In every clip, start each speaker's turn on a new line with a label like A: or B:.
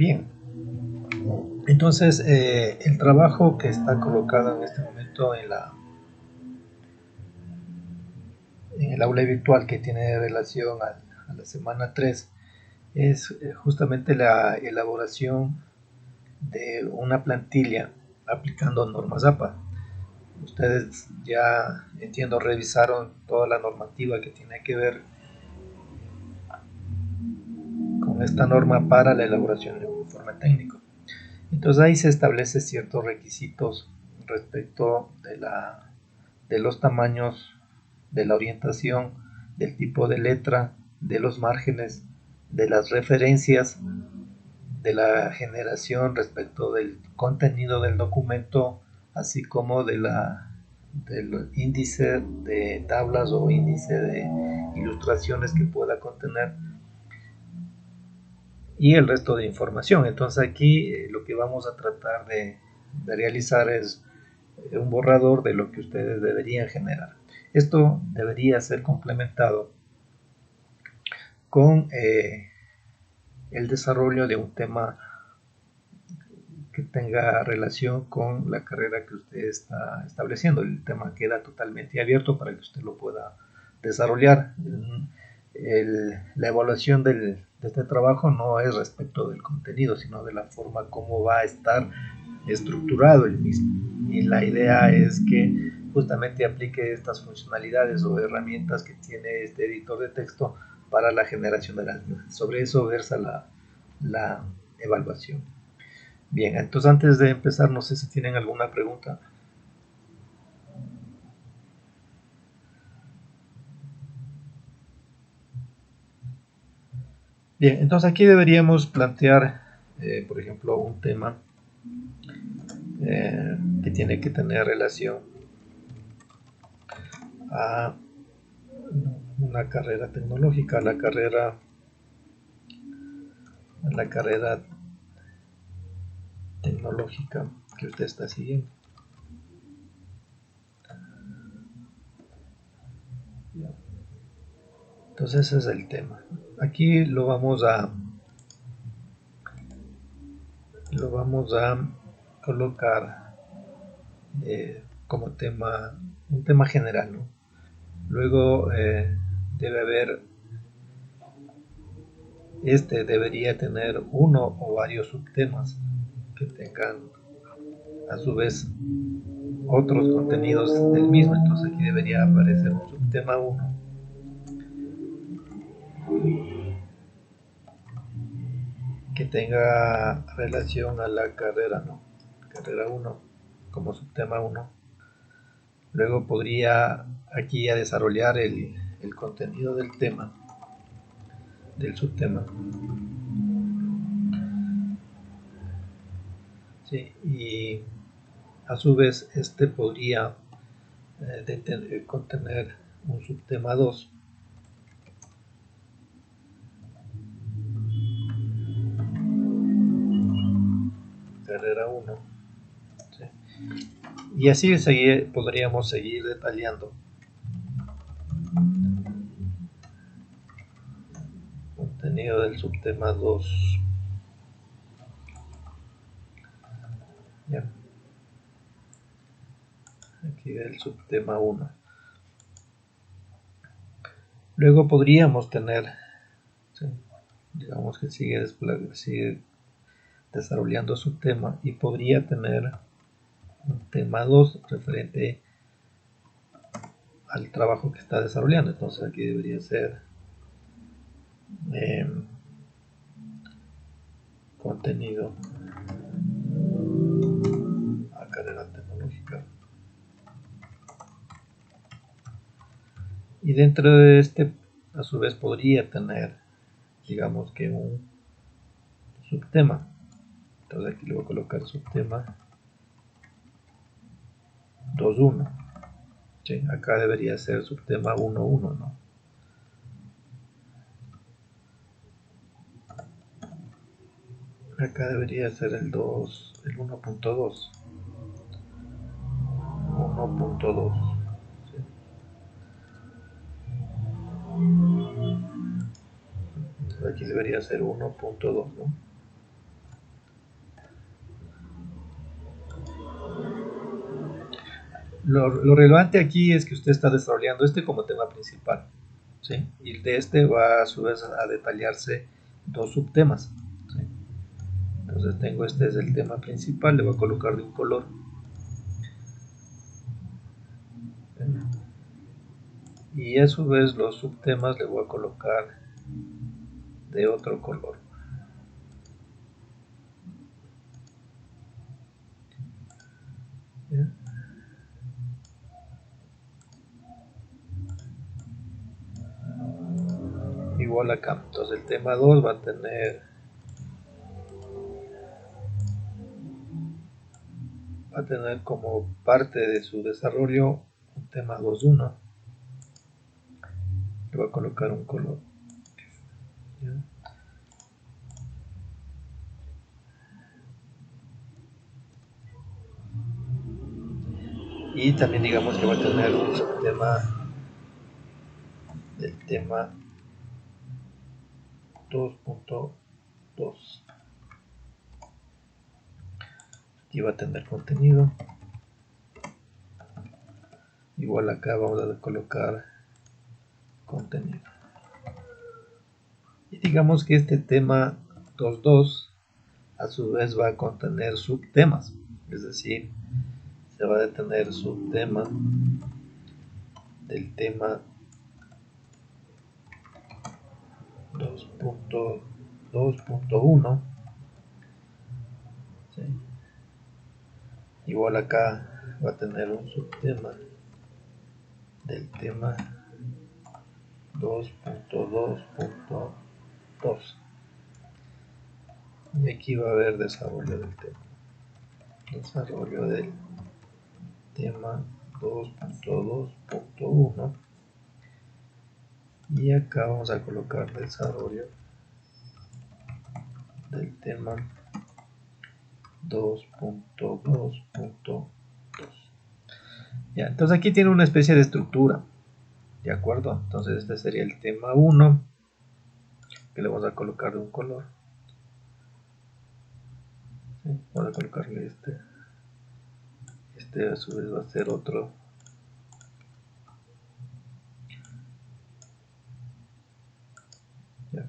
A: Bien, entonces el trabajo que está colocado en este momento en el aula virtual, que tiene relación a la semana 3, es justamente la elaboración de una plantilla aplicando normas APA. Ustedes ya, entiendo, revisaron toda la normativa que tiene que ver con esta norma para la elaboración de un informe técnico. Entonces ahí se establecen ciertos requisitos respecto de los tamaños, de la orientación, del tipo de letra, de los márgenes, de las referencias, de la generación respecto del contenido del documento, así como del índice de tablas o índice de ilustraciones que pueda contener y el resto de información. Entonces aquí lo que vamos a tratar de realizar es un borrador de lo que ustedes deberían generar. Esto debería ser complementado con el desarrollo de un tema que tenga relación con la carrera que usted está estableciendo. El tema queda totalmente abierto para que usted lo pueda desarrollar. La evaluación de este trabajo no es respecto del contenido, sino de la forma como va a estar estructurado el mismo. Y la idea es que justamente aplique estas funcionalidades o herramientas que tiene este editor de texto para la generación de las mismas. Sobre eso versa la evaluación. Bien, entonces antes de empezar, no sé si tienen alguna pregunta. Bien, entonces aquí deberíamos plantear, por ejemplo, un tema que tiene que tener relación a una carrera tecnológica, la carrera tecnológica que usted está siguiendo. Entonces ese es el tema. Aquí lo vamos a colocar como tema, un tema general, ¿no? Luego debe haber, debería tener uno o varios subtemas que tengan a su vez otros contenidos del mismo. Entonces aquí debería aparecer un subtema 1 que tenga relación a la carrera, ¿no? Carrera 1 como subtema 1. Luego podría aquí a desarrollar el contenido del tema, del subtema. Sí, y a su vez este podría contener un subtema 2. Carrera 1. ¿Sí? Y así podríamos seguir detallando contenido del subtema 2. ¿Ya? Aquí del subtema 1. Luego podríamos tener, ¿sí? Digamos que sigue desarrollando su tema y podría tener un tema 2 referente al trabajo que está desarrollando. Entonces aquí debería ser contenido a carrera tecnológica. Y dentro de este, a su vez, podría tener, digamos que un subtema. Entonces aquí le voy a colocar subtema 2.1. ¿Sí? Acá debería ser subtema 1.1, ¿no? Acá debería ser el 2, el 1.2. 1.2. ¿Sí? Aquí debería ser 1.2, ¿no? lo relevante aquí es que usted está desarrollando este como tema principal, ¿sí? Y de este va a su vez a detallarse dos subtemas, ¿sí? Entonces tengo, este es el tema principal, le voy a colocar de un color. Y a su vez los subtemas le voy a colocar de otro color. ¿Bien? Igual acá, entonces el tema 2 va a tener como parte de su desarrollo un tema 2.1. Le voy a colocar un color. ¿Bien? Y también digamos que va a tener un subtema del tema 2.2. Aquí va a tener contenido. Igual acá vamos a colocar contenido. Y digamos que este tema 2.2 a su vez va a contener subtemas. Es decir, se va a tener subtema del tema 2.1. ¿Sí? Igual acá va a tener un subtema del tema 2.2.2. Y aquí va a haber desarrollo del tema. Desarrollo del tema 2.2.1. Y acá vamos a colocar desarrollo del tema 2.2.2. Ya, entonces aquí tiene una especie de estructura, ¿de acuerdo? Entonces este sería el tema 1, que le vamos a colocar de un color. ¿Sí? Vamos a colocarle este a su vez va a ser otro. Ya.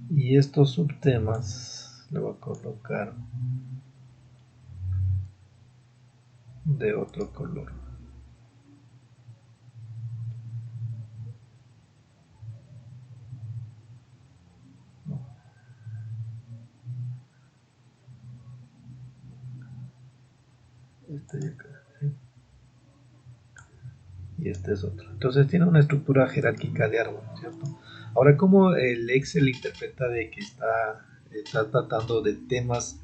A: Y estos subtemas le voy a colocar de otro color. No. Este de acá, ¿sí? Y este es otro. Entonces tiene una estructura jerárquica de árbol, ¿cierto? Ahora, ¿cómo el Excel interpreta de que está tratando de temas,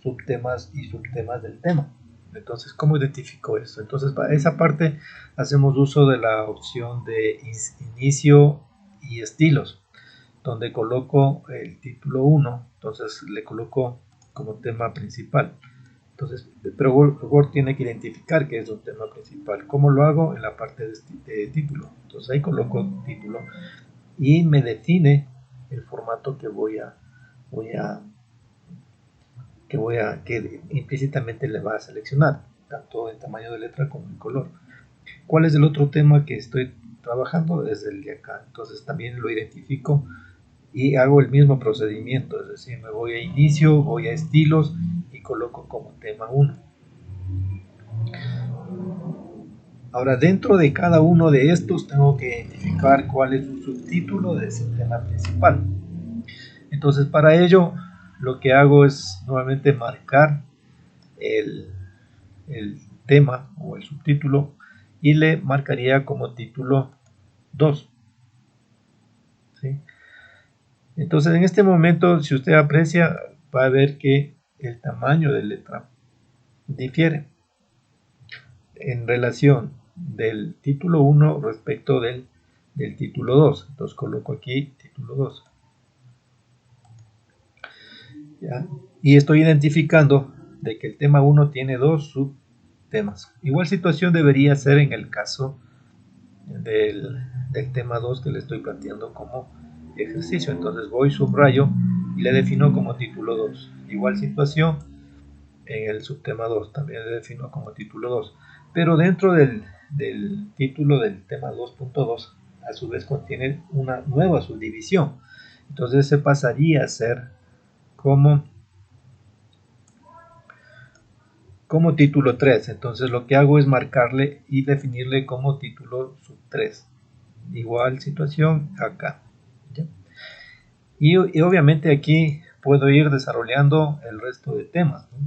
A: subtemas y subtemas del tema? Entonces, ¿cómo identifico eso? Entonces, para esa parte hacemos uso de la opción de inicio y estilos, donde coloco el título 1, entonces le coloco como tema principal. Entonces, pero Word tiene que identificar que es un tema principal. ¿Cómo lo hago? En la parte de título. Entonces ahí coloco título y me define el formato que implícitamente le va a seleccionar, tanto en tamaño de letra como en color. ¿Cuál es el otro tema que estoy trabajando? Es el de acá. Entonces también lo identifico y hago el mismo procedimiento, es decir, me voy a inicio, voy a estilos y coloco como tema 1. Ahora, dentro de cada uno de estos tengo que identificar cuál es su subtítulo de ese tema principal. Entonces, para ello, lo que hago es nuevamente marcar el tema o el subtítulo y le marcaría como título 2. ¿Sí? Entonces, en este momento, si usted aprecia, va a ver que el tamaño de letra difiere en relación del título 1 respecto del título 2. Entonces coloco aquí título 2. ¿Ya? Y estoy identificando de que el tema 1 tiene dos subtemas. Igual situación debería ser en el caso del tema 2 que le estoy planteando como ejercicio. Entonces voy, subrayo y le defino como título 2. Igual situación en el subtema 2, también le defino como título 2, pero dentro del título del tema 2.2 a su vez contiene una nueva subdivisión, entonces se pasaría a ser como título 3. Entonces lo que hago es marcarle y definirle como título sub 3. Igual situación acá. ¿Ya? Y obviamente aquí puedo ir desarrollando el resto de temas, ¿no?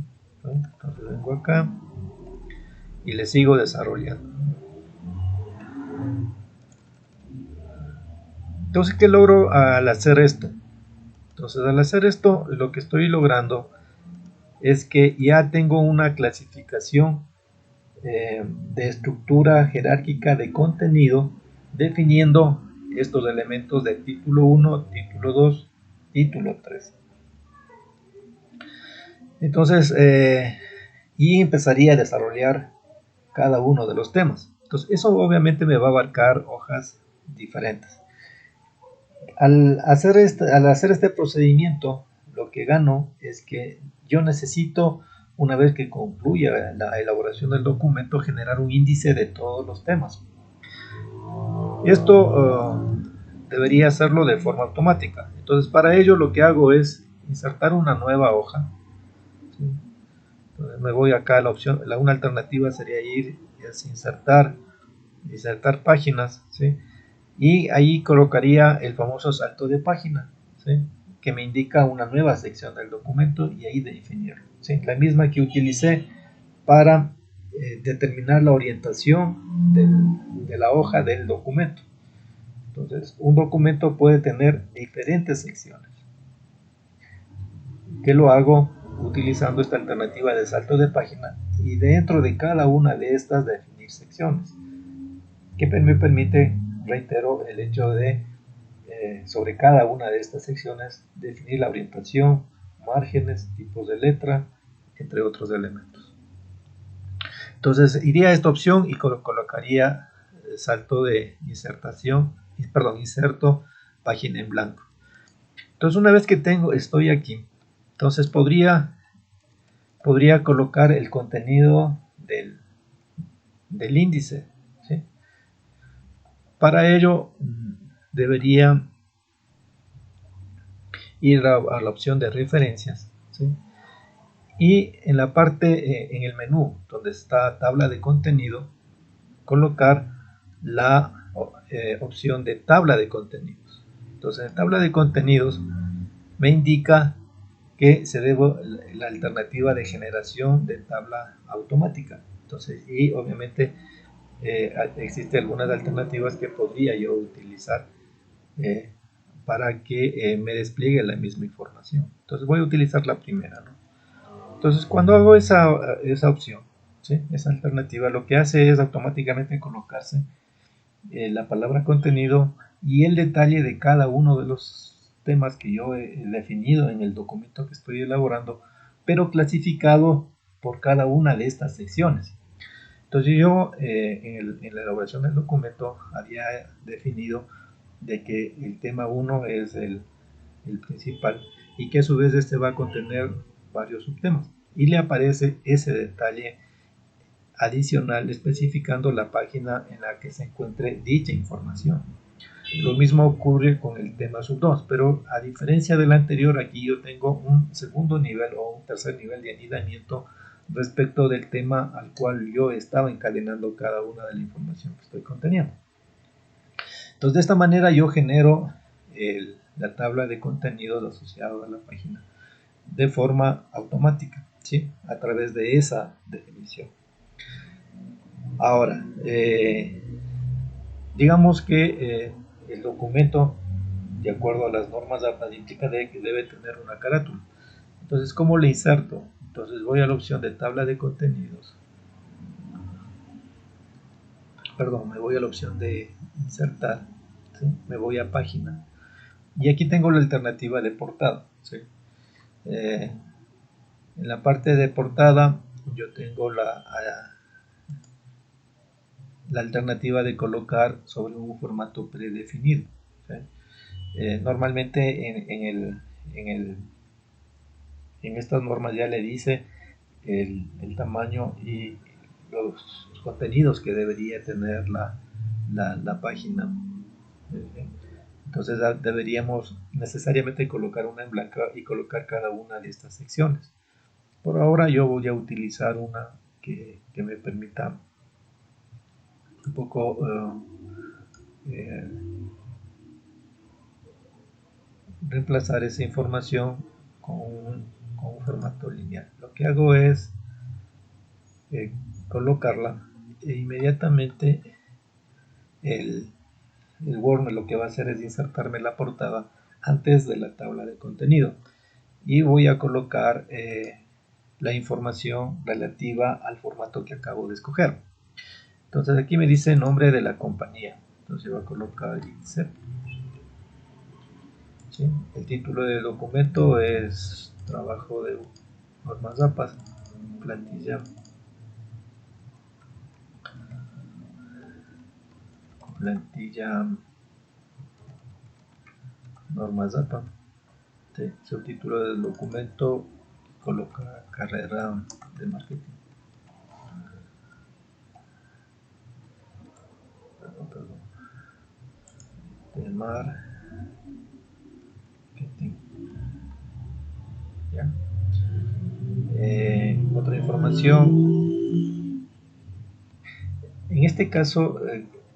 A: Entonces vengo acá y le sigo desarrollando. Entonces, ¿qué logro al hacer esto? Entonces, al hacer esto, lo que estoy logrando es que ya tengo una clasificación de estructura jerárquica de contenido, definiendo estos elementos de título 1, título 2, título 3. Entonces, y empezaría a desarrollar cada uno de los temas. Entonces, eso obviamente me va a abarcar hojas diferentes. Al hacer este procedimiento, lo que gano es que yo necesito, una vez que concluya la elaboración del documento, generar un índice de todos los temas. Esto debería hacerlo de forma automática. Entonces, para ello lo que hago es insertar una nueva hoja. ¿Sí? Entonces, me voy acá a la opción, una alternativa sería ir es insertar páginas, ¿sí? Y ahí colocaría el famoso salto de página, ¿sí? Que me indica una nueva sección del documento y ahí definirlo, ¿sí? La misma que utilicé para determinar la orientación de la hoja del documento. Entonces, un documento puede tener diferentes secciones. ¿Qué lo hago? Utilizando esta alternativa de salto de página y dentro de cada una de estas definir secciones, que me permite, reitero, el hecho de sobre cada una de estas secciones definir la orientación, márgenes, tipos de letra, entre otros elementos. Entonces iría a esta opción y colocaría salto de inserto página en blanco. Entonces una vez que estoy aquí, entonces podría colocar el contenido del índice, ¿sí? Para ello debería ir a la opción de referencias, ¿sí? Y en la parte, en el menú donde está tabla de contenido, colocar la opción de tabla de contenidos. Entonces en tabla de contenidos me indica que se debe la alternativa de generación de tabla automática. Entonces, y obviamente existen algunas alternativas que podría yo utilizar para que me despliegue la misma información. Entonces voy a utilizar la primera, ¿no? Entonces cuando hago esa opción, ¿sí? Esa alternativa, lo que hace es automáticamente colocarse la palabra contenido y el detalle de cada uno de los temas que yo he definido en el documento que estoy elaborando, pero clasificado por cada una de estas secciones. Entonces yo en la elaboración del documento había definido de que el tema 1 es el principal y que a su vez este va a contener varios subtemas y le aparece ese detalle adicional especificando la página en la que se encuentre dicha información. Lo mismo ocurre con el tema sub 2, pero a diferencia del anterior, aquí yo tengo un segundo nivel o un tercer nivel de anidamiento respecto del tema al cual yo estaba encadenando cada una de la información que estoy conteniendo. Entonces, de esta manera yo genero la tabla de contenidos asociada a la página de forma automática, ¿sí? A través de esa definición. Ahora, digamos que el documento, de acuerdo a las normas de APA, debe tener una carátula. Entonces, ¿cómo le inserto? Entonces voy a la opción de tabla de contenidos. Perdón, me voy a la opción de insertar, ¿sí? Me voy a página. Y aquí tengo la alternativa de portada, ¿sí? En la parte de portada yo tengo la alternativa de colocar sobre un formato predefinido, ¿sí? Normalmente en estas normas ya le dice el tamaño y los contenidos que debería tener la página. Entonces deberíamos necesariamente colocar una en blanco y colocar cada una de estas secciones. Por ahora yo voy a utilizar una que me permita un poco reemplazar esa información con un formato lineal. Lo que hago es colocarla e inmediatamente el Word lo que va a hacer es insertarme la portada antes de la tabla de contenido y voy a colocar la información relativa al formato que acabo de escoger. Entonces aquí me dice nombre de la compañía, entonces voy a colocar insert. ¿Sí? El título del documento es trabajo de normas APAS, plantilla normas APA. ¿Sí? Subtítulo del documento, coloca carrera de marketing. Perdón. De marketing. ¿Ya? Otra información. En este caso,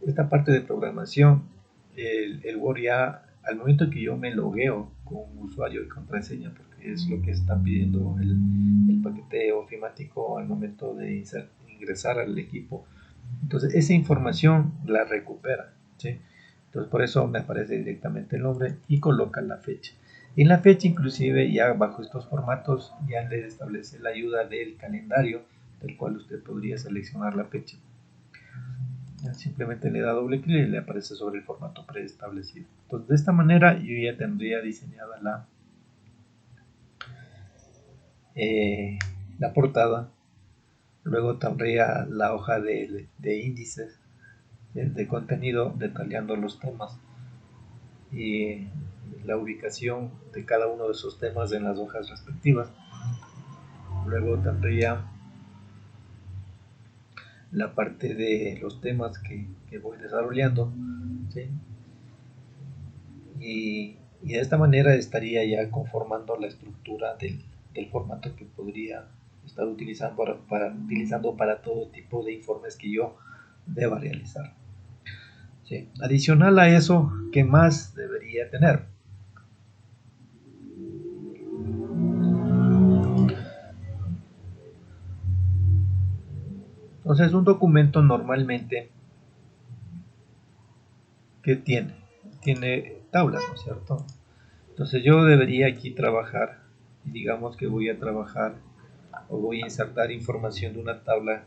A: esta parte de programación, el Word ya, al momento que yo me logueo con usuario y contraseña, porque es lo que está pidiendo el paquete ofimático al momento de ingresar al equipo, entonces esa información la recupera, ¿sí? Entonces por eso me aparece directamente el nombre y coloca la fecha. En la fecha inclusive ya bajo estos formatos ya le establece la ayuda del calendario del cual usted podría seleccionar la fecha. Ya simplemente le da doble clic y le aparece sobre el formato preestablecido. Entonces de esta manera yo ya tendría diseñada la portada. Luego tendría la hoja de índices de contenido detallando los temas y la ubicación de cada uno de esos temas en las hojas respectivas. Luego tendría la parte de los temas que voy desarrollando, ¿sí? Y de esta manera estaría ya conformando la estructura del formato que podría estar utilizando para todo tipo de informes que yo deba realizar. ¿Sí? Adicional a eso, ¿qué más debería tener? Entonces, un documento normalmente, ¿qué tiene? Tiene tablas, ¿no es cierto? Entonces yo debería aquí trabajar, digamos que voy a trabajar o voy a insertar información de una tabla.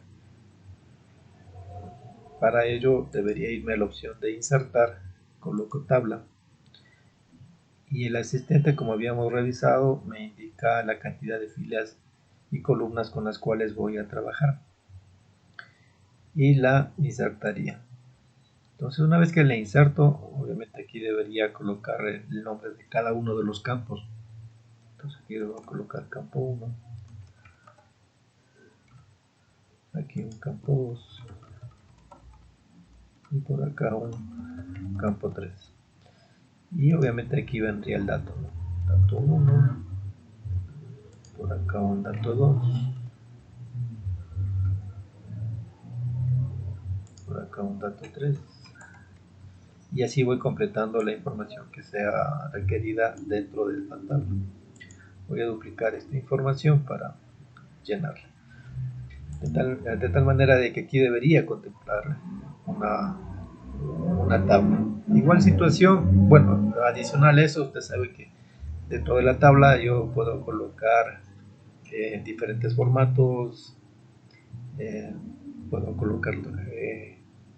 A: Para ello debería irme a la opción de insertar, coloco tabla y el asistente, como habíamos revisado, me indica la cantidad de filas y columnas con las cuales voy a trabajar y la insertaría. Entonces una vez que la inserto, obviamente aquí debería colocar el nombre de cada uno de los campos. Entonces aquí voy a colocar campo 1, aquí un campo 2 y por acá un campo 3. Y obviamente aquí vendría el dato, ¿no? Dato 1, por acá un dato 2, por acá un dato 3. Y así voy completando la información que sea requerida dentro de esta tabla. Voy a duplicar esta información para llenarla. De tal manera de que aquí debería contemplar una tabla. Igual situación, bueno, adicional a eso, usted sabe que dentro de la tabla yo puedo colocar diferentes formatos, eh, puedo colocar,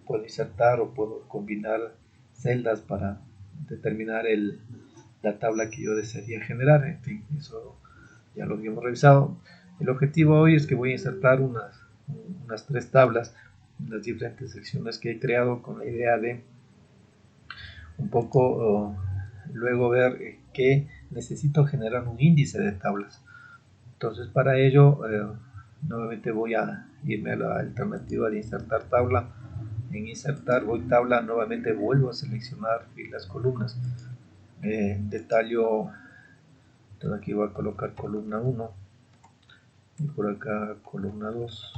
A: puedo insertar o puedo combinar celdas para determinar la tabla que yo desearía generar. En fin, eso ya lo habíamos revisado. El objetivo hoy es que voy a insertar unas 3 tablas en las diferentes secciones que he creado con la idea de un poco luego ver que necesito generar un índice de tablas. Entonces para ello nuevamente voy a irme a la alternativa de insertar tabla. En insertar voy tabla, nuevamente vuelvo a seleccionar filas, columnas. Detallo, entonces aquí voy a colocar columna 1 y por acá columna 2.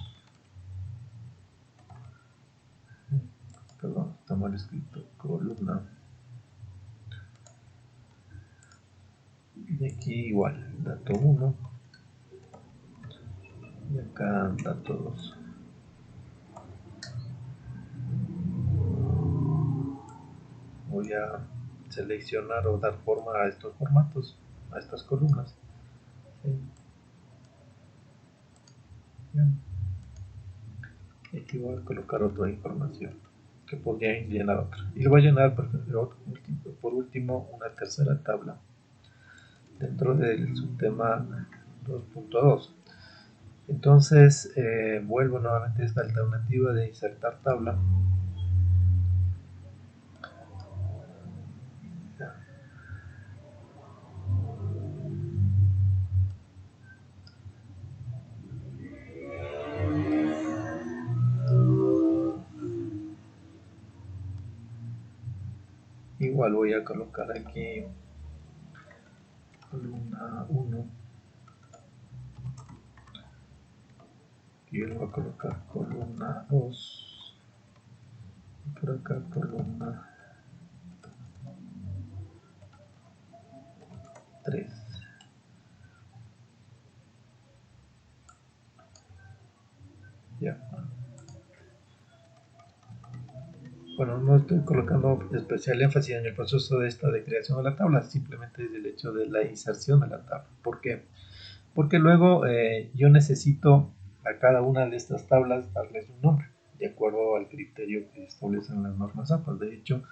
A: Perdón, está mal escrito, columna. Y aquí igual, dato 1 y acá dato 2. Voy a seleccionar o dar forma a estos formatos, a estas columnas. ¿Sí? Y aquí voy a colocar otra información que podría llenar otra. Y lo voy a llenar por último una tercera tabla dentro del subtema 2.2. Entonces vuelvo nuevamente a esta alternativa de insertar tabla. Igual voy a colocar aquí columna 1 y yo le voy a colocar columna 2 y por acá columna 3. Ya. Bueno, no estoy colocando especial énfasis en el proceso de creación de la tabla, simplemente es el hecho de la inserción de la tabla. ¿Por qué? Porque luego yo necesito a cada una de estas tablas darles un nombre, de acuerdo al criterio que establecen las normas APA. De hecho,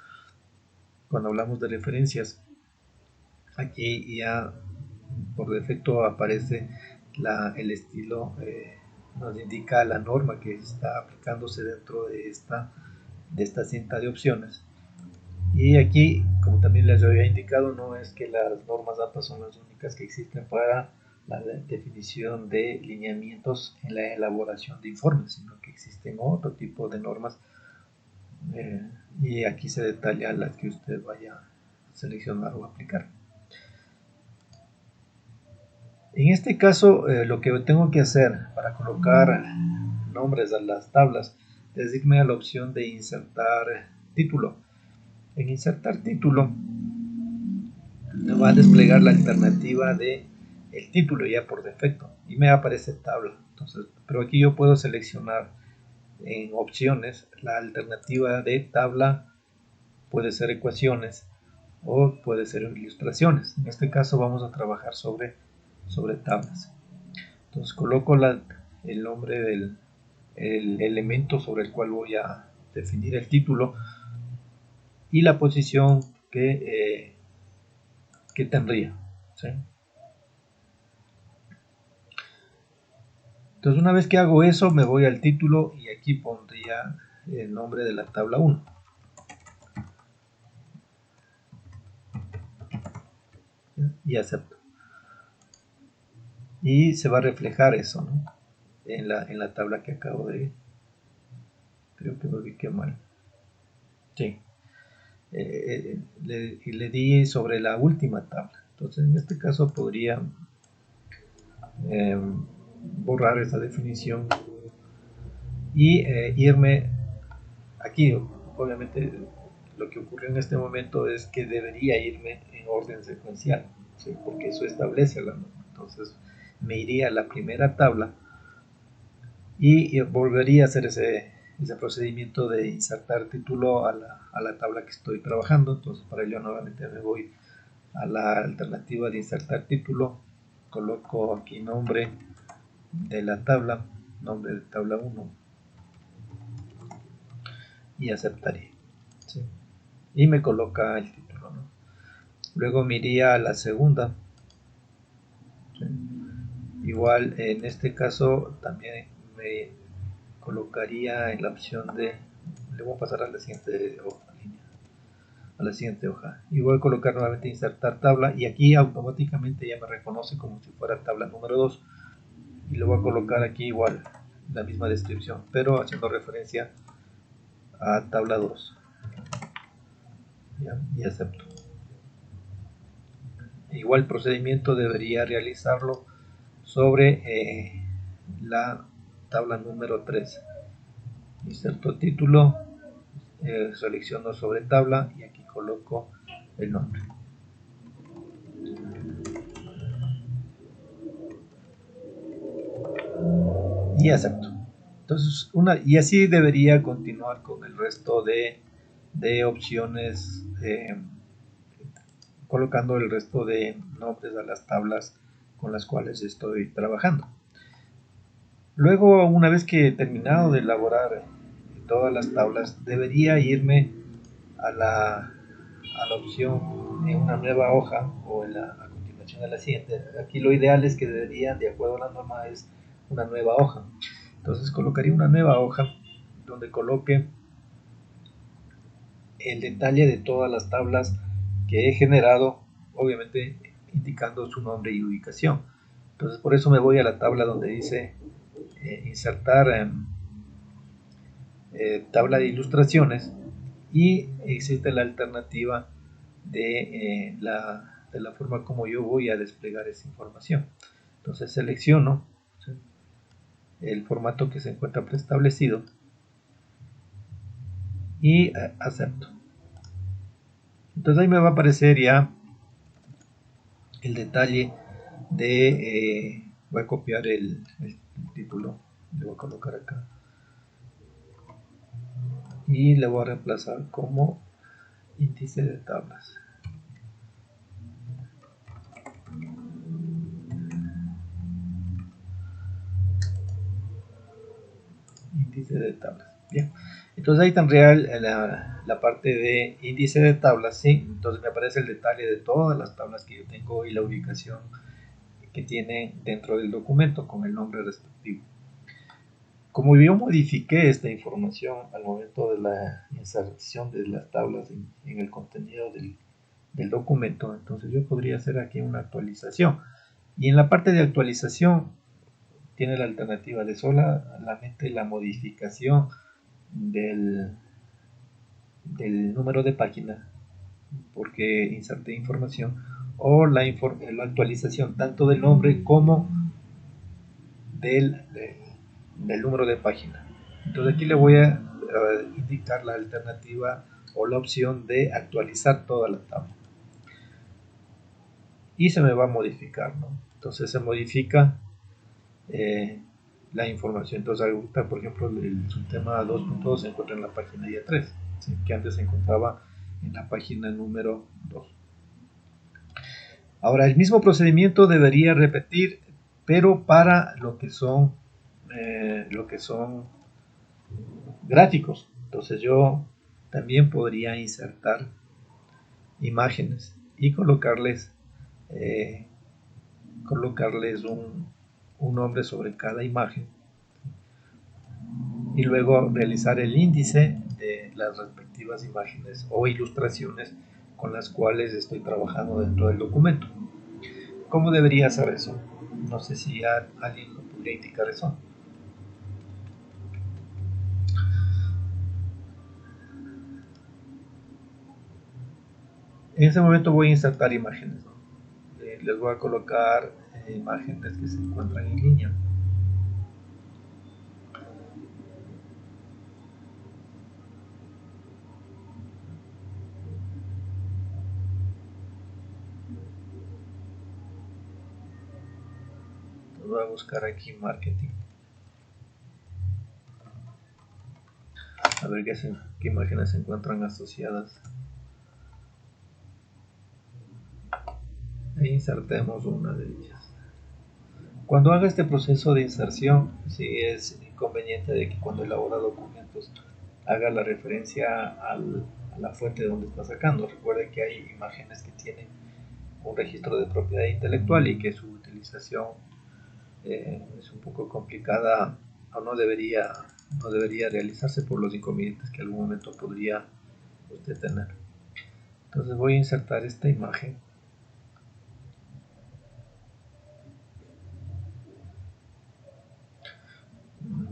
A: cuando hablamos de referencias, aquí ya por defecto aparece el estilo, nos indica la norma que está aplicándose dentro de esta cinta de opciones. Y aquí, como también les había indicado, no es que las normas APA son las únicas que existen para la definición de lineamientos en la elaboración de informes, sino que existen otro tipo de normas y aquí se detalla las que usted vaya a seleccionar o aplicar. En este caso, lo que tengo que hacer para colocar nombres a las tablas es irme a la opción de insertar título. En insertar título me va a desplegar la alternativa de el título ya por defecto y me aparece tabla. Entonces, pero aquí yo puedo seleccionar en opciones la alternativa de tabla, puede ser ecuaciones o puede ser ilustraciones. En este caso vamos a trabajar sobre tablas. Entonces coloco el nombre del el elemento sobre el cual voy a definir el título y la posición que tendría. ¿Sí? Entonces una vez que hago eso me voy al título y aquí pondría el nombre de la tabla 1. Y acepto. Y se va a reflejar eso, ¿no? en la tabla que acabo de... Creo que me ubiqué mal. Sí. Le di sobre la última tabla. Entonces en este caso podría borrar esa definición y irme aquí. Obviamente lo que ocurrió en este momento es que debería irme en orden secuencial, ¿sí? Porque eso establece la norma. Entonces me iría a la primera tabla y volvería a hacer ese procedimiento de insertar título a la tabla que estoy trabajando. Entonces para ello nuevamente me voy a la alternativa de insertar título, coloco aquí nombre de la tabla, nombre de tabla 1 y aceptaría, ¿sí? Y me coloca el título, ¿no? Luego me iría a la segunda, ¿sí? Igual en este caso también me colocaría en la opción de, le voy a pasar a la siguiente hoja y voy a colocar nuevamente insertar tabla y aquí automáticamente ya me reconoce como si fuera tabla número 2. y lo voy a colocar aquí igual, la misma descripción, pero haciendo referencia a tabla 2. ¿Ya? Y acepto. Igual procedimiento debería realizarlo sobre la tabla número 3. Inserto título, selecciono sobre tabla y aquí coloco el nombre. Y acepto. Entonces, y así debería continuar con el resto de opciones, colocando el resto de nombres a las tablas con las cuales estoy trabajando. Luego, una vez que he terminado de elaborar todas las tablas, debería irme a la opción en una nueva hoja o a continuación de la siguiente. Aquí lo ideal es que debería, de acuerdo a la norma, es una nueva hoja. Entonces colocaría una nueva hoja donde coloque el detalle de todas las tablas que he generado, obviamente indicando su nombre y ubicación. Entonces por eso me voy a la tabla donde dice insertar tabla de ilustraciones y existe la alternativa de la forma como yo voy a desplegar esa información. Entonces selecciono el formato que se encuentra preestablecido y acepto. Entonces ahí me va a aparecer ya el detalle de, voy a copiar el título, le voy a colocar acá y le voy a reemplazar como índice de tablas. Índice de tablas. Bien, entonces ahí tendría la parte de índice de tablas, ¿sí? Entonces me aparece el detalle de todas las tablas que yo tengo y la ubicación que tiene dentro del documento con el nombre respectivo. Como yo modifiqué esta información al momento de la inserción de las tablas en el contenido del documento, entonces yo podría hacer aquí una actualización. Y en la parte de actualización tiene la alternativa de solamente la modificación del número de página porque inserté información o la actualización tanto del nombre como del, del número de página. Entonces aquí le voy a indicar la alternativa o la opción de actualizar toda la tabla y se me va a modificar, ¿no? Entonces se modifica la información. Entonces ahorita, por ejemplo, el subtema 2.2 se encuentra en la página ya 3, ¿sí? Que antes se encontraba en la página número 2. Ahora, el mismo procedimiento debería repetir, pero para lo que son gráficos. Entonces yo también podría insertar imágenes y eh, colocarles un nombre sobre cada imagen y luego realizar el índice de las respectivas imágenes o ilustraciones con las cuales estoy trabajando dentro del documento. ¿Cómo debería hacer eso? No sé si alguien me podría indicar eso. En ese momento voy a insertar imágenes, ¿no? Les voy a colocar imágenes que se encuentran en línea. Voy a buscar aquí marketing. A ver qué imágenes se encuentran asociadas. E insertemos una de ellas. Cuando haga este proceso de inserción, sí es inconveniente de que cuando elabora documentos haga la referencia a la fuente de donde está sacando. Recuerde que hay imágenes que tienen un registro de propiedad intelectual y que su utilización es un poco complicada o no debería realizarse por los inconvenientes que algún momento podría usted tener. Entonces voy a insertar esta imagen.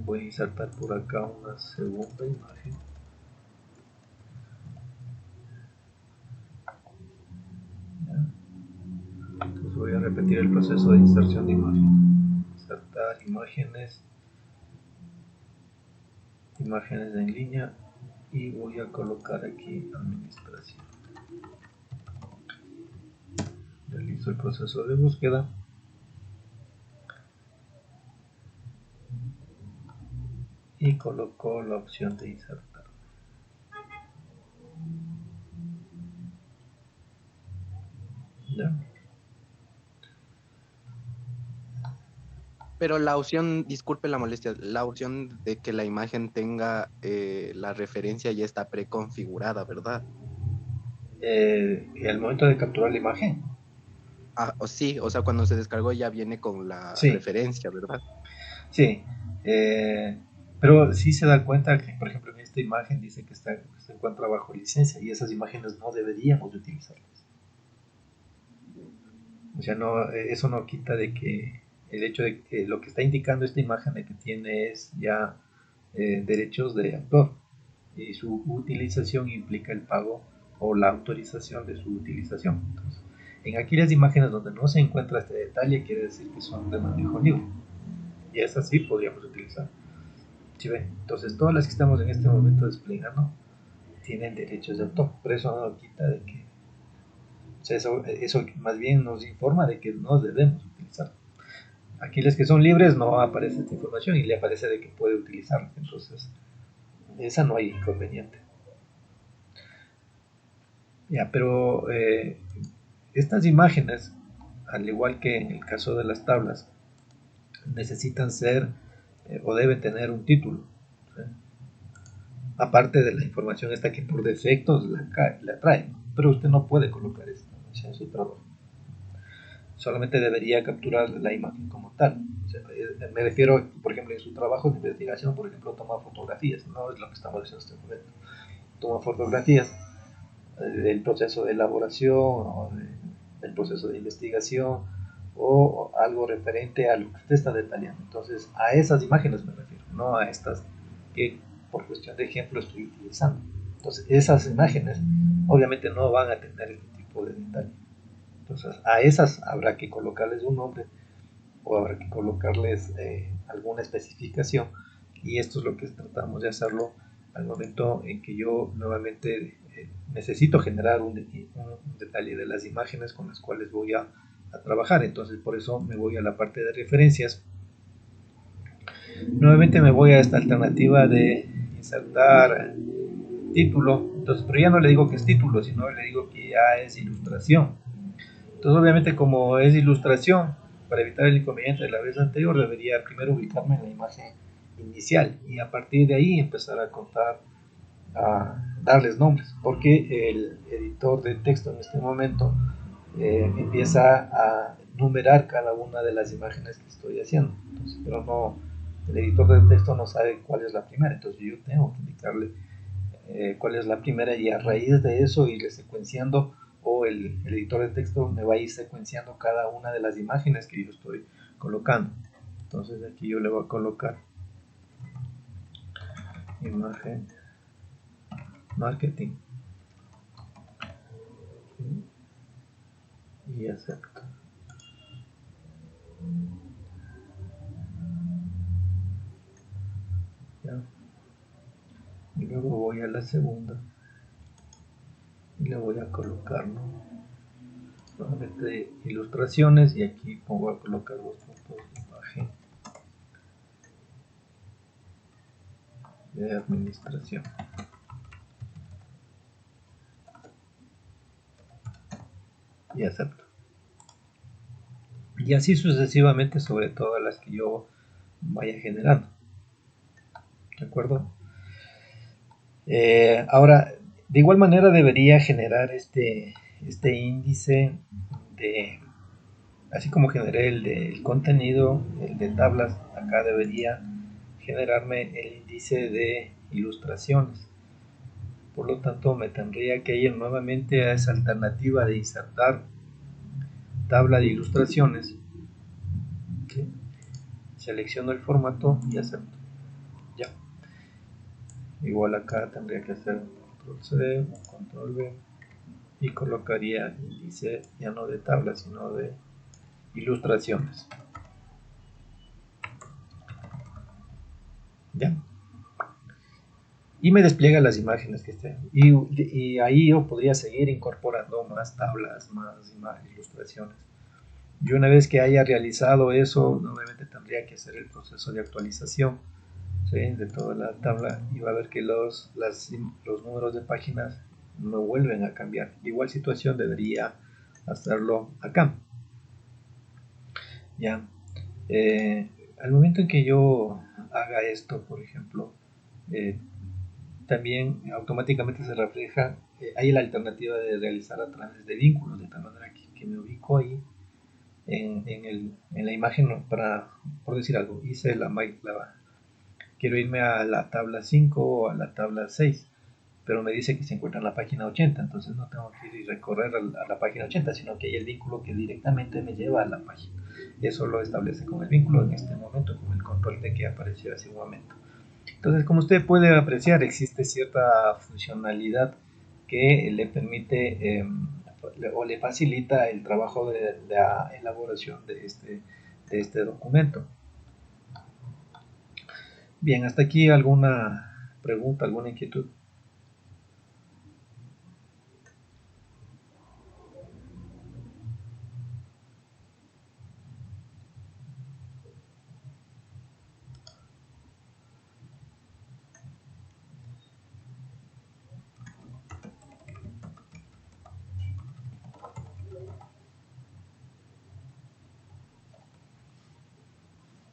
A: voy a insertar por acá una segunda imagen. Entonces voy a repetir el proceso de inserción de imagen. Insertar imágenes, imágenes en línea, y voy a colocar aquí administración. Realizo el proceso de búsqueda y coloco la opción de insertar. ¿Ya?
B: Pero la opción, disculpe la molestia, la opción de que la imagen tenga la referencia ya está preconfigurada, ¿verdad?
A: Al momento de capturar la imagen.
B: Ah, o sí, o sea, cuando se descargó ya viene con la
A: Sí,
B: referencia, ¿verdad?
A: sí. Pero sí se da cuenta que, por ejemplo, en esta imagen dice que se encuentra bajo licencia, y esas imágenes no deberíamos de utilizarlas. O sea, no, eso no quita de que el hecho de que lo que está indicando esta imagen de que tiene es ya derechos de autor, y su utilización implica el pago o la autorización de su utilización. Entonces, en aquellas imágenes donde no se encuentra este detalle, quiere decir que son de manejo libre, y esas sí podríamos utilizar. ¿Sí ve? Entonces, todas las que estamos en este momento desplegando tienen derechos de autor, pero eso no quita de que, o sea, eso más bien nos informa de que no debemos utilizar. Aquí las que son libres no aparece esta información y le aparece de que puede utilizarla. Entonces, esa no hay inconveniente. Ya, pero estas imágenes, al igual que en el caso de las tablas, necesitan ser o deben tener un título, ¿sí? Aparte de la información esta que por defecto la trae, pero usted no puede colocar esto, o sea, en su trabajo. Solamente debería capturar la imagen como tal. O sea, me refiero, por ejemplo, en su trabajo de investigación, por ejemplo, toma fotografías, no es lo que estamos haciendo en este momento. Toma fotografías del proceso de elaboración o del proceso de investigación, o algo referente a lo que usted está detallando. Entonces, a esas imágenes me refiero, no a estas que por cuestión de ejemplo estoy utilizando. Entonces, esas imágenes obviamente no van a tener este tipo de detalle. Entonces, a esas habrá que colocarles un nombre, o habrá que colocarles alguna especificación, y esto es lo que tratamos de hacerlo al momento en que yo nuevamente necesito generar un detalle de las imágenes con las cuales voy a trabajar. Entonces, por eso me voy a la parte de referencias. Nuevamente me voy a esta alternativa de insertar título. Entonces, pero ya no le digo que es título, sino le digo que ya es ilustración. Entonces, obviamente, como es ilustración, para evitar el inconveniente de la vez anterior, debería primero ubicarme en la imagen inicial y a partir de ahí empezar a contar, a darles nombres, porque el editor de texto en este momento empieza a numerar cada una de las imágenes que estoy haciendo. Entonces, pero no, el editor de texto no sabe cuál es la primera, entonces yo tengo que indicarle cuál es la primera, y a raíz de eso irle secuenciando, o el editor de texto me va a ir secuenciando cada una de las imágenes que yo estoy colocando. Entonces aquí yo le voy a colocar imagen marketing y acepto. ¿Ya? Y luego voy a la segunda y le voy a colocar, ¿no?, nuevamente ilustraciones, y aquí voy a colocar dos puntos de imagen de administración y acepto. Y así sucesivamente sobre todas las que yo vaya generando. ¿De acuerdo? Ahora, de igual manera debería generar este índice de, así como generé el del contenido, el de tablas, acá debería generarme el índice de ilustraciones. Por lo tanto, me tendría que ir nuevamente a esa alternativa de insertar tabla de ilustraciones. ¿Sí? Selecciono el formato y acepto. Igual acá tendría que hacer un control C, un control V y colocaría índice ya no de tablas sino de ilustraciones. ¿Ya? Y me despliega las imágenes que estén. Y ahí yo podría seguir incorporando más tablas, más ilustraciones. Y una vez que haya realizado eso, nuevamente tendría que hacer el proceso de actualización, ¿sí?, de toda la tabla, y va a ver que los números de páginas no vuelven a cambiar. Igual situación debería hacerlo acá. Ya. Al momento en que yo haga esto, por ejemplo, también automáticamente se refleja, hay la alternativa de realizar a través de vínculos, de tal manera que me ubico ahí en la imagen para, por decir algo, hice quiero irme a la tabla 5 o a la tabla 6, pero me dice que se encuentra en la página 80, entonces no tengo que ir y recorrer a la página 80, sino que hay el vínculo que directamente me lleva a la página. Eso lo establece con el vínculo en este momento, con el control de que apareció hace un momento. Entonces, como usted puede apreciar, existe cierta funcionalidad que le permite o le facilita el trabajo de la elaboración de este documento. Bien, hasta aquí alguna pregunta, alguna inquietud.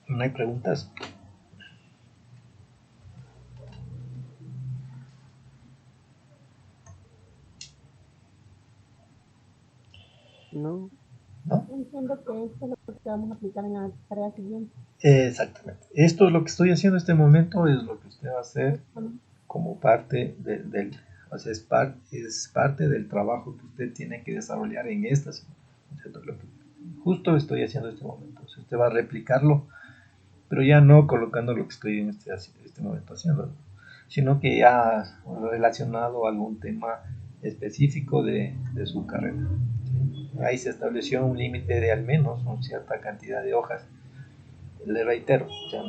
A: ¿No hay preguntas?
B: No,
A: ¿No?
C: Entiendo que esto es lo que vamos a aplicar en la tarea siguiente.
A: Exactamente. Esto es lo que estoy haciendo en este momento, es lo que usted va a hacer como parte del, o sea, es parte del trabajo que usted tiene que desarrollar en esta semana. Lo que justo estoy haciendo en este momento. O sea, usted va a replicarlo, pero ya no colocando lo que estoy en este momento haciendo, sino que ya relacionado a algún tema específico de su carrera. ¿Sí? Ahí se estableció un límite de al menos una cierta cantidad de hojas. Le reitero, o sea,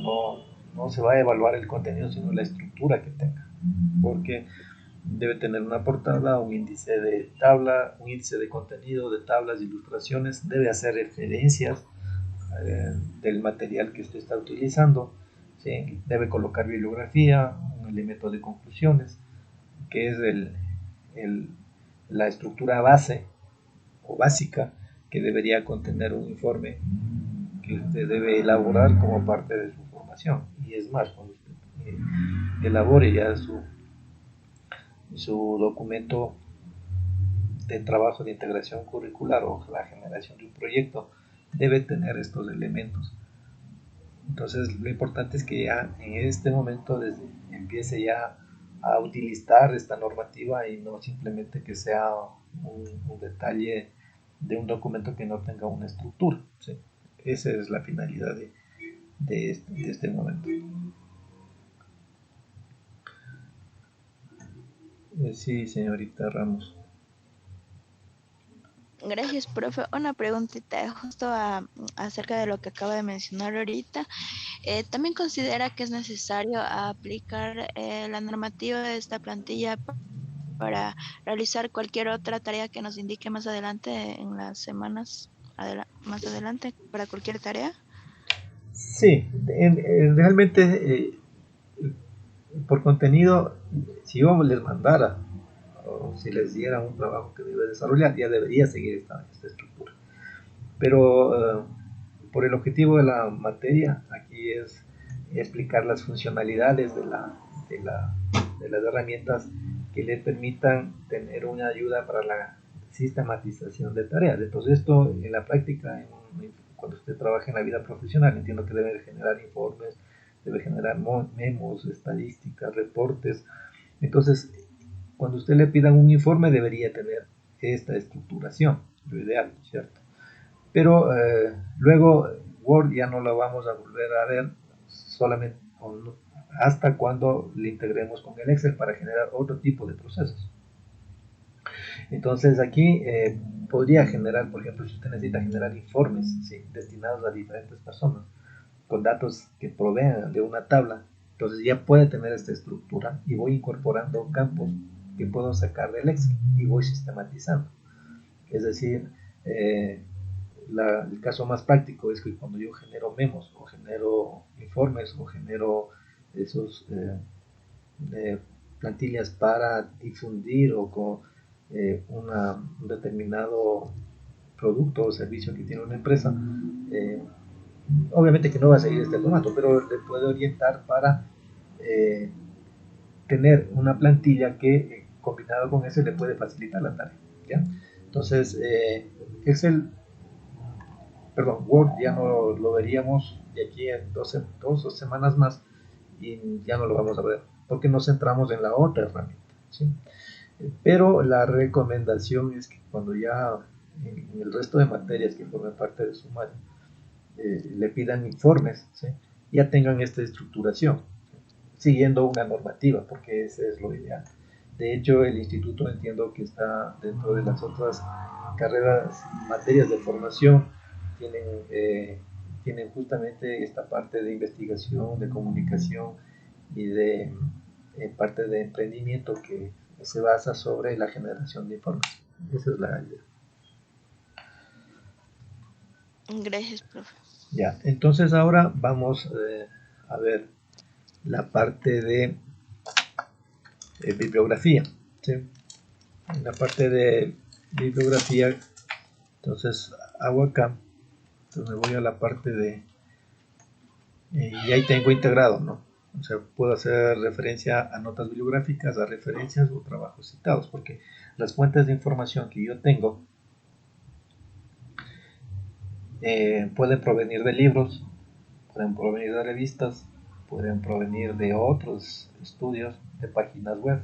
A: no se va a evaluar el contenido, sino la estructura que tenga, porque debe tener una portada, un índice de tabla, un índice de contenido, de tablas, de ilustraciones, debe hacer referencias del material que usted está utilizando, ¿sí? Debe colocar bibliografía, un elemento de conclusiones, que es la estructura base o básica que debería contener un informe que usted debe elaborar como parte de su formación. Y es más, cuando usted elabore ya su documento de trabajo de integración curricular o la generación de un proyecto, debe tener estos elementos. Entonces, lo importante es que ya en este momento empiece ya a utilizar esta normativa y no simplemente que sea un detalle de un documento que no tenga una estructura, ¿sí? Esa es la finalidad de este momento. Sí, señorita Ramos.
D: Gracias, profe. Una preguntita justo acerca de lo que acaba de mencionar ahorita. ¿También considera que es necesario aplicar la normativa de esta plantilla para realizar cualquier otra tarea que nos indique más adelante en las semanas más adelante para cualquier tarea?
A: Sí, realmente por contenido, si yo les mandara o si les diera un trabajo que debe desarrollar, ya debería seguir esta estructura. Pero por el objetivo de la materia, aquí es explicar las funcionalidades de las herramientas que le permitan tener una ayuda para la sistematización de tareas. Entonces esto en la práctica, cuando usted trabaja en la vida profesional, entiendo que debe generar informes, debe generar memos, estadísticas, reportes. Entonces, cuando usted le pida un informe, debería tener esta estructuración, lo ideal, ¿cierto? Pero luego Word ya no lo vamos a volver a ver solamente hasta cuando le integremos con el Excel para generar otro tipo de procesos. Entonces aquí podría generar, por ejemplo, si usted necesita generar informes, ¿sí?, destinados a diferentes personas, con datos que provean de una tabla, entonces ya puede tener esta estructura y voy incorporando campos que puedo sacar del Excel y voy sistematizando. Es decir, el caso más práctico es que cuando yo genero memos o genero informes o genero esos plantillas para difundir o con un determinado producto o servicio que tiene una empresa, obviamente que no va a seguir este formato, pero le puede orientar para tener una plantilla que combinado con ese le puede facilitar la tarea, ¿ya? Entonces Excel, perdón, Word ya no lo veríamos de aquí en dos o semanas más y ya no lo vamos a ver porque nos centramos en la otra herramienta, ¿sí? Pero la recomendación es que cuando ya en el resto de materias que forman parte de sumario le pidan informes, ¿sí?, ya tengan esta estructuración, ¿sí?, siguiendo una normativa, porque ese es lo ideal. De hecho, el instituto entiendo que está dentro de las otras carreras, materias de formación, tienen justamente esta parte de investigación, de comunicación y de parte de emprendimiento que se basa sobre la generación de informes. Esa es la idea.
D: Gracias, profe.
A: Ya, entonces ahora vamos a ver la parte de bibliografía, ¿sí? En la parte de bibliografía, entonces hago acá, entonces me voy a la parte de, y ahí tengo integrado, ¿no? O sea, puedo hacer referencia a notas bibliográficas, a referencias o trabajos citados, porque las fuentes de información que yo tengo pueden provenir de libros, pueden provenir de revistas, pueden provenir de otros estudios, de páginas web,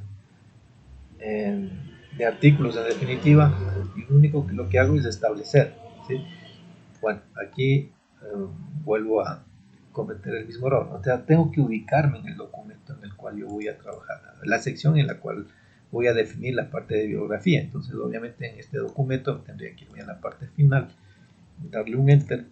A: de artículos en definitiva, y lo único que lo que hago es establecer, ¿sí? Bueno, aquí vuelvo a cometer el mismo error, o sea, tengo que ubicarme en el documento en el cual yo voy a trabajar, la sección en la cual voy a definir la parte de bibliografía. Entonces obviamente en este documento tendría que irme a la parte final, darle un enter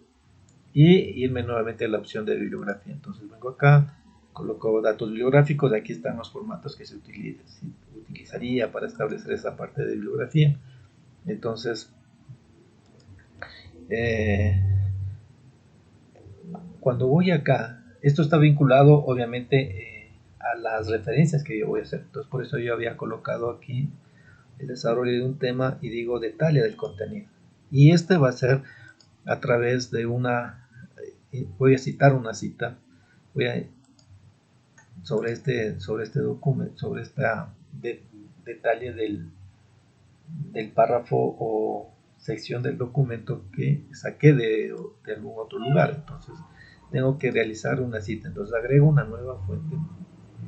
A: y irme nuevamente a la opción de bibliografía. Entonces vengo acá, coloco datos bibliográficos, aquí están los formatos que se utilizaría para establecer esa parte de bibliografía. Entonces cuando voy acá, esto está vinculado obviamente a las referencias que yo voy a hacer. Entonces por eso yo había colocado aquí el desarrollo de un tema y digo detalle del contenido, y este va a ser a través de voy a citar una cita, sobre este documento, sobre este detalle del párrafo o sección del documento que saqué de algún otro lugar. Entonces tengo que realizar una cita, entonces agrego una nueva fuente,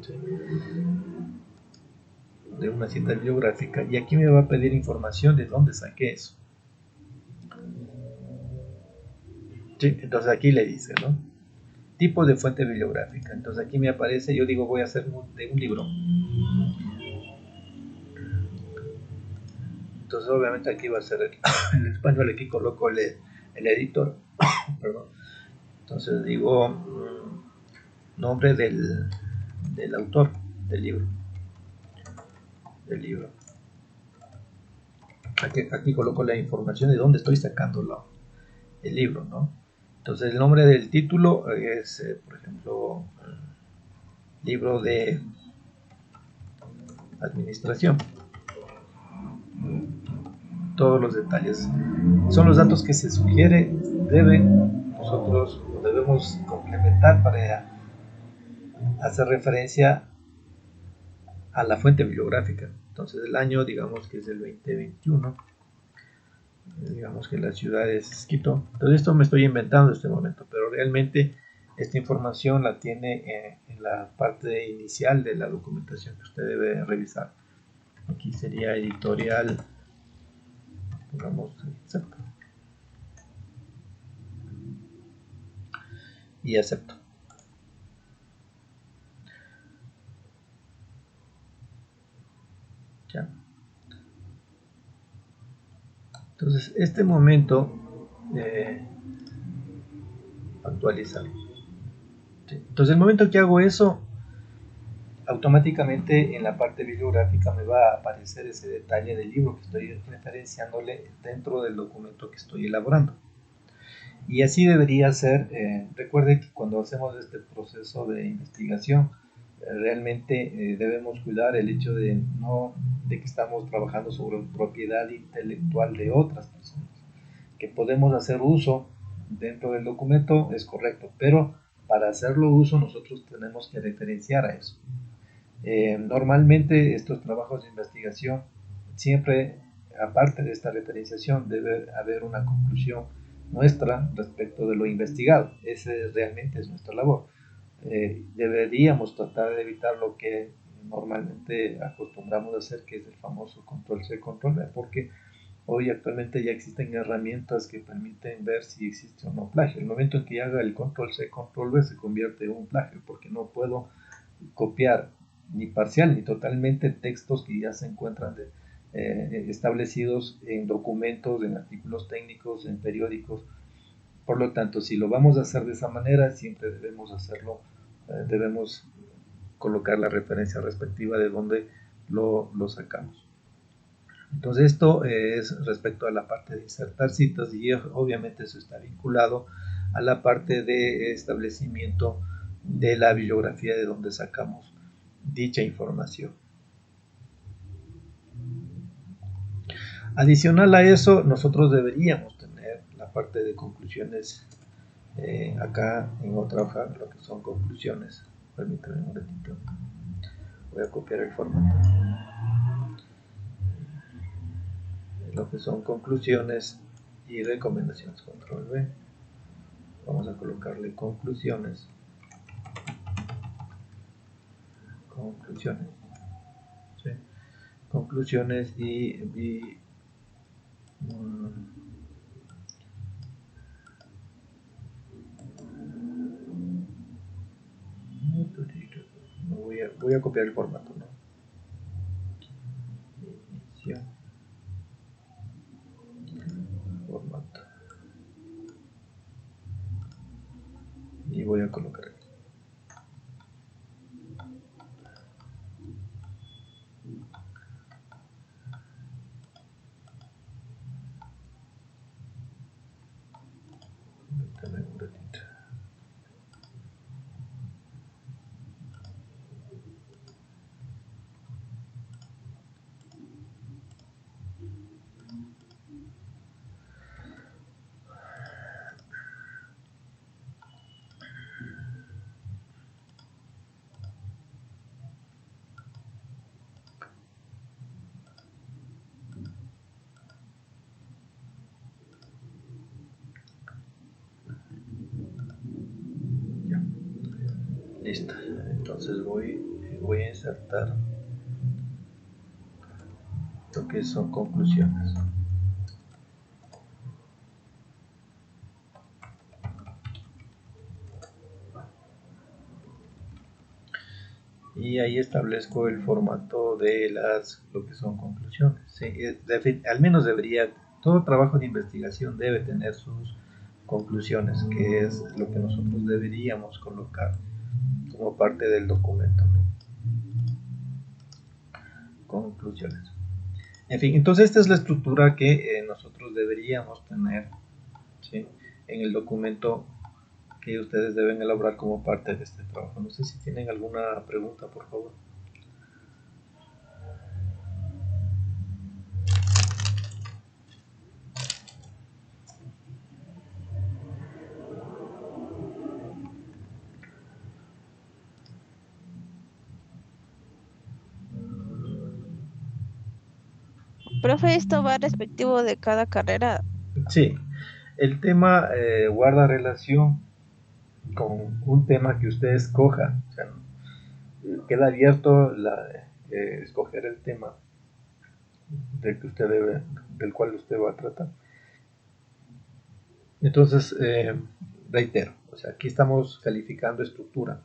A: ¿sí?, de una cita bibliográfica, y aquí me va a pedir información de dónde saqué eso, ¿sí? Entonces aquí le dice, ¿no?, tipo de fuente bibliográfica. Entonces aquí me aparece, yo digo voy a hacer de un libro. Entonces obviamente aquí va a ser el español, aquí coloco el editor, perdón. Entonces digo nombre del autor del libro. Aquí coloco la información de dónde estoy sacando el libro, ¿no? Entonces el nombre del título es, por ejemplo, libro de administración. Todos los detalles son los datos que se sugiere nosotros debemos complementar para hacer referencia a la fuente bibliográfica. Entonces el año, digamos que es el 2021, digamos que la ciudad es Quito. Entonces esto me estoy inventando en este momento, pero realmente esta información la tiene en la parte inicial de la documentación que usted debe revisar. Aquí sería editorial, digamos, acepto. Y acepto. Entonces, este momento, actualizar. ¿Sí? Entonces, el momento que hago eso, automáticamente en la parte bibliográfica me va a aparecer ese detalle del libro que estoy referenciándole dentro del documento que estoy elaborando. Y así debería ser. Recuerde que cuando hacemos este proceso de investigación, realmente debemos cuidar el hecho de que estamos trabajando sobre propiedad intelectual de otras personas. Que podemos hacer uso dentro del documento es correcto, pero para hacerlo uso nosotros tenemos que referenciar a eso. Normalmente estos trabajos de investigación siempre, aparte de esta referenciación, debe haber una conclusión nuestra respecto de lo investigado. Ese realmente es nuestra labor. Deberíamos tratar de evitar lo que normalmente acostumbramos a hacer, que es el famoso control C, control V, porque hoy actualmente ya existen herramientas que permiten ver si existe o no plagio. El momento en que haga el control C, control V se convierte en un plagio, porque no puedo copiar ni parcial ni totalmente textos que ya se encuentran establecidos en documentos, en artículos técnicos, en periódicos. Por lo tanto, si lo vamos a hacer de esa manera, siempre debemos hacerlo, debemos colocar la referencia respectiva de donde lo sacamos. Entonces esto es respecto a la parte de insertar citas, y obviamente eso está vinculado a la parte de establecimiento de la bibliografía de donde sacamos dicha información. Adicional a eso, nosotros deberíamos tener la parte de conclusiones acá en otra hoja, lo que son conclusiones. Permítanme un ratito, voy a copiar el formato. Lo que son conclusiones y recomendaciones, control V. Vamos a colocarle conclusiones. ¿Sí? Conclusiones y voy a copiar el formato, ¿no? Inicio. Formato. Y voy a colocar aquí. Permítame un ratito. Listo, entonces voy a insertar lo que son conclusiones. Y ahí establezco el formato de lo que son conclusiones. Sí, al menos todo trabajo de investigación debe tener sus conclusiones, que es lo que nosotros deberíamos colocar como parte del documento, ¿no? Conclusiones. En fin, entonces esta es la estructura que nosotros deberíamos tener, ¿sí?, en el documento que ustedes deben elaborar como parte de este trabajo. No sé si tienen alguna pregunta, por favor.
E: Profe, ¿esto va respectivo de cada carrera?
A: Sí, el tema guarda relación con un tema que usted escoja. O sea, queda abierto escoger el tema del cual usted va a tratar. Entonces, reitero, o sea, aquí estamos calificando estructura.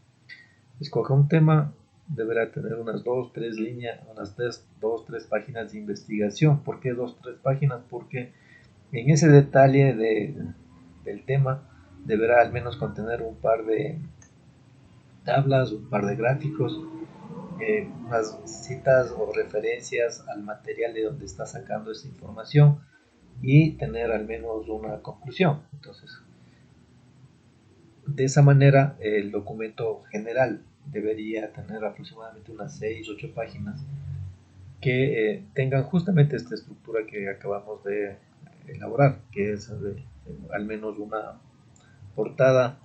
A: Escoja un tema, deberá tener unas 2-3 líneas, unas 2-3 páginas de investigación. ¿Por qué 2-3 páginas? Porque En ese detalle del tema deberá al menos contener un par de tablas, un par de gráficos, unas citas o referencias al material de donde está sacando esa información y tener al menos una conclusión. Entonces, de esa manera, el documento general debería tener aproximadamente unas 6-8 páginas que tengan justamente esta estructura que acabamos de elaborar, que es al menos una portada,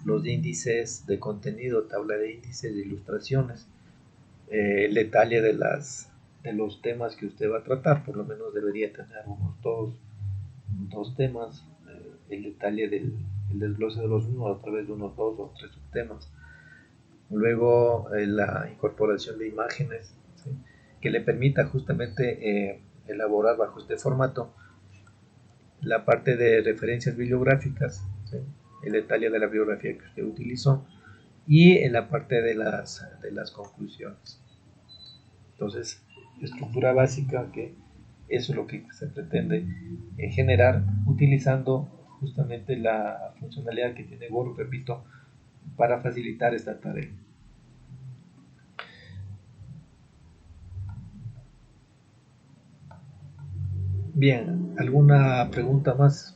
A: los índices de contenido, tabla de índices, de ilustraciones, el detalle de los temas que usted va a tratar. Por lo menos debería tener unos dos temas, el detalle el desglose de los mismos a través de unos 2 o 3 subtemas. Luego la incorporación de imágenes, ¿sí?, que le permita justamente elaborar bajo este formato la parte de referencias bibliográficas, ¿sí?, el detalle de la bibliografía que usted utilizó y en la parte de las conclusiones. Entonces, estructura básica, que eso es lo que se pretende generar utilizando justamente la funcionalidad que tiene Word, repito, para facilitar esta tarea. Bien, ¿alguna pregunta más?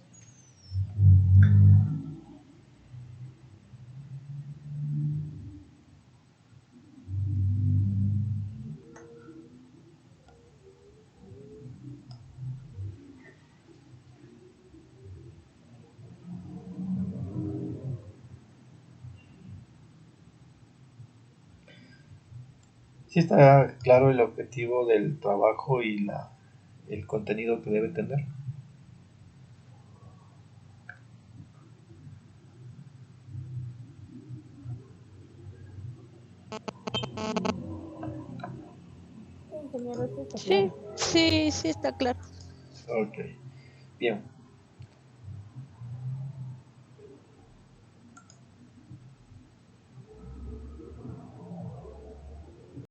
A: Sí está claro el objetivo del trabajo y el contenido que debe tener.
C: Sí, ingeniero, sí está
E: Sí,
C: claro.
E: sí, sí está claro.
A: Ok, bien.